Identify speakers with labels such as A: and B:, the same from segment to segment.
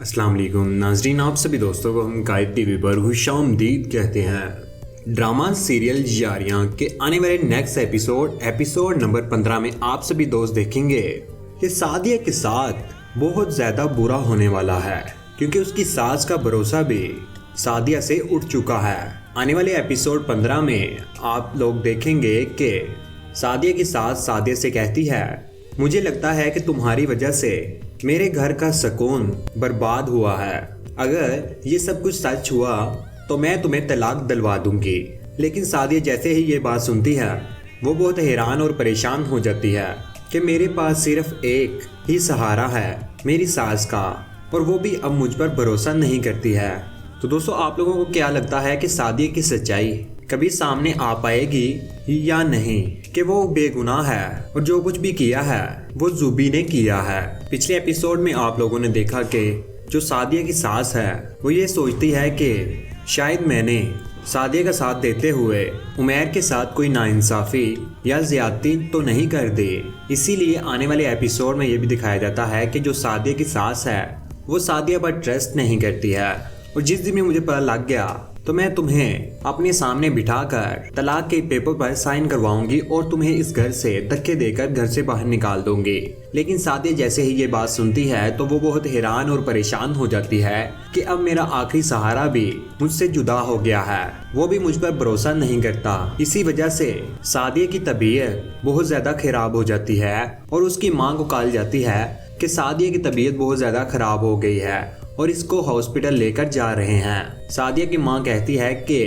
A: अस्सलाम वालेकुम नाजरीन, आप सभी दोस्तों को हम कायद टीवी पर खुशामदीद कहते हैं। ड्रामा सीरियल यारियां के आने वाले नेक्स्ट एपिसोड नंबर 15 में आप सभी दोस्त देखेंगे कि सादिया के साथ बहुत ज़्यादा बुरा होने वाला है, क्योंकि उसकी सास का भरोसा भी सादिया से उठ चुका है। आने वाले एपिसोड 15 में आप लोग देखेंगे कि सादिया की सास सादिया से कहती है, मुझे लगता है कि तुम्हारी वजह से मेरे घर का सुकून बर्बाद हुआ है। अगर ये सब कुछ सच हुआ तो मैं तुम्हें तलाक दिलवा दूंगी। लेकिन सादिया जैसे ही ये बात सुनती है वो बहुत हैरान और परेशान हो जाती है कि मेरे पास सिर्फ एक ही सहारा है, मेरी सास का, और वो भी अब मुझ पर भरोसा नहीं करती है। तो दोस्तों, आप लोगों को क्या लगता है कि सादिया की सच्चाई कभी सामने आ पाएगी या नहीं, कि वो बेगुनाह है और जो कुछ भी किया है वो जुबी ने किया है। पिछले एपिसोड में आप लोगों ने देखा कि जो सादिया की सास है वो ये सोचती है कि शायद मैंने सादिया का साथ देते हुए उमैर के साथ कोई नाइंसाफ़ी या ज़्यादती तो नहीं कर दी। इसीलिए आने वाले एपिसोड में ये भी दिखाया जाता है कि जो सादिया की सास है वो सादिया पर ट्रस्ट नहीं करती है, और जिस दिन में मुझे पता लग गया तो मैं तुम्हें अपने सामने बिठाकर तलाक के पेपर पर साइन करवाऊंगी और तुम्हें इस घर से धक्के देकर घर से बाहर निकाल दूंगी। लेकिन सादिया जैसे ही ये बात सुनती है तो वो बहुत हैरान और परेशान हो जाती है कि अब मेरा आखिरी सहारा भी मुझसे जुदा हो गया है, वो भी मुझ पर भरोसा नहीं करता। इसी वजह से सादिया की तबीयत बहुत ज्यादा खराब हो जाती है और उसकी माँ को कहा जाती है कि सादिया की तबीयत बहुत ज्यादा खराब हो गई है और इसको हॉस्पिटल लेकर जा रहे हैं। सादिया की माँ कहती है कि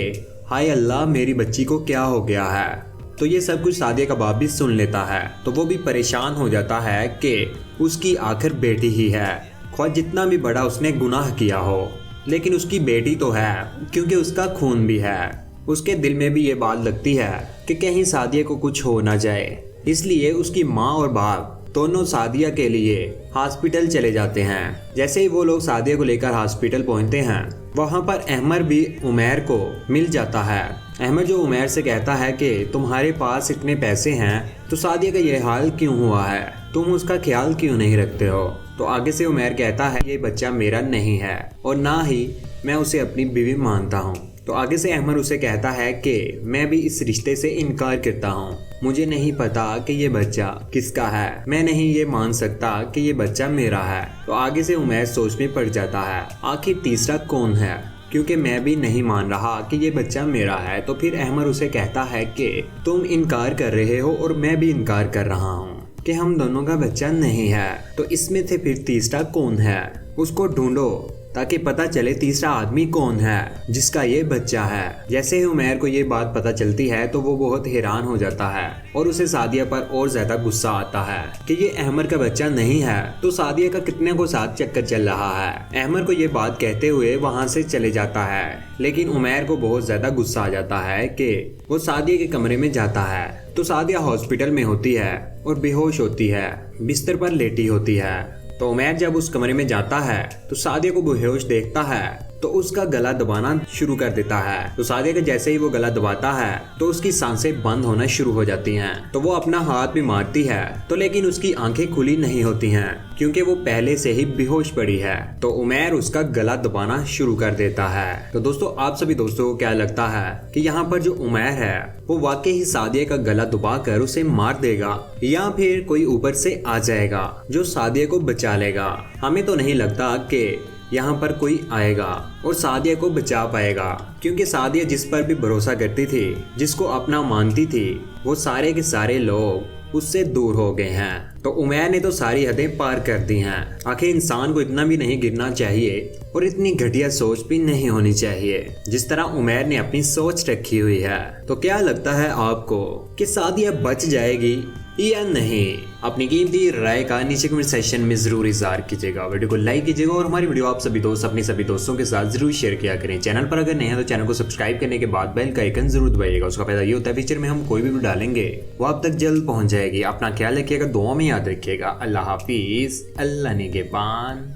A: हाय अल्लाह, मेरी बच्ची को क्या हो गया है। तो ये सब कुछ सादिया का बाप भी सुन लेता है, तो वो भी परेशान हो जाता है कि उसकी आखिर बेटी ही है, ख्वाह जितना भी बड़ा उसने गुनाह किया हो, लेकिन उसकी बेटी तो है, क्योंकि उसका खून भी है। उसके दिल में भी ये बात लगती है कि कहीं सादिया को कुछ हो ना जाए, इसलिए उसकी माँ और बाप दोनों सादिया के लिए हॉस्पिटल चले जाते हैं। जैसे ही वो लोग सादिया को लेकर हॉस्पिटल पहुंचते हैं, वहां पर अहमद भी उमैर को मिल जाता है। अहमद जो उमैर से कहता है कि तुम्हारे पास इतने पैसे हैं तो सादिया का ये हाल क्यों हुआ है, तुम उसका ख्याल क्यों नहीं रखते हो। तो आगे से उमैर कहता है ये बच्चा मेरा नहीं है और ना ही मैं उसे अपनी बीवी मानता हूँ। तो आगे से अहमद उसे कहता है कि मैं भी इस रिश्ते से इनकार करता हूँ, मुझे नहीं पता कि ये बच्चा किसका है, मैं नहीं ये मान सकता कि ये बच्चा मेरा है। तो आगे से उमैर सोच में पड़ जाता है आखिर तीसरा कौन है, क्योंकि मैं भी नहीं मान रहा कि ये बच्चा मेरा है। तो फिर अहमद उसे कहता है कि तुम इनकार कर रहे हो और मैं भी इनकार कर रहा हूँ कि हम दोनों का बच्चा नहीं है, तो इसमें से फिर तीसरा कौन है, उसको ढूंढो ताकि पता चले तीसरा आदमी कौन है जिसका ये बच्चा है। जैसे ही उमैर को ये बात पता चलती है तो वो बहुत हैरान हो जाता है और उसे सादिया पर और ज्यादा गुस्सा आता है कि ये अहमद का बच्चा नहीं है, तो सादिया का कितने को साथ चक्कर चल रहा है। अहमद को ये बात कहते हुए वहाँ से चले जाता है, लेकिन उमैर को बहुत ज्यादा गुस्सा आ जाता है कि वो सादिया के कमरे में जाता है। तो सादिया हॉस्पिटल में होती है और बेहोश होती है, बिस्तर पर लेटी होती है। तो उमैर जब उस कमरे में जाता है तो सादिया को बेहोश देखता है तो उसका गला दबाना शुरू कर देता है। तो सादिया का जैसे ही वो गला दबाता है तो उसकी सांसें बंद होना शुरू हो जाती हैं। तो वो अपना हाथ भी मारती है, तो लेकिन उसकी आंखें खुली नहीं होती हैं क्योंकि वो पहले से ही बेहोश पड़ी है। तो उमैर उसका गला दबाना शुरू कर देता है। तो दोस्तों, आप सभी दोस्तों को क्या लगता है कि यहाँ पर जो उमैर है वो वाकई ही सादिया का गला दबा कर उसे मार देगा या फिर कोई ऊपर से आ जाएगा जो सादिया को बचा लेगा। हमें तो नहीं लगता कि यहाँ पर कोई आएगा और सादिया को बचा पाएगा, क्योंकि सादिया जिस पर भी भरोसा करती थी, जिसको अपना मानती थी, वो सारे के सारे लोग उससे दूर हो गए हैं। तो उमैर ने तो सारी हदें पार कर दी हैं। आखिर इंसान को इतना भी नहीं गिरना चाहिए और इतनी घटिया सोच भी नहीं होनी चाहिए जिस तरह उमैर ने अपनी सोच रखी हुई है। तो क्या लगता है आपको कि सादिया बच जाएगी या नहीं? अपनी कीमती राय का नीचे कमेंट सेक्शन में जरूर इज़हार कीजिएगा। वीडियो को लाइक कीजिएगा और हमारी वीडियो आप सभी दोस्त अपने सभी दोस्तों के साथ जरूर शेयर किया करें। चैनल पर अगर नए हैं तो चैनल को सब्सक्राइब करने के बाद बेल का आइकन जरूर दबाइएगा। उसका फायदा ये होता है फ्यूचर में हम कोई भी वीडियो डालेंगे वो आप तक जल्द पहुंच जाएगी। अपना ख्याल रखिएगा, दुआ में याद रखिएगा। अल्लाह हाफिज, अल्लाह निगहबान।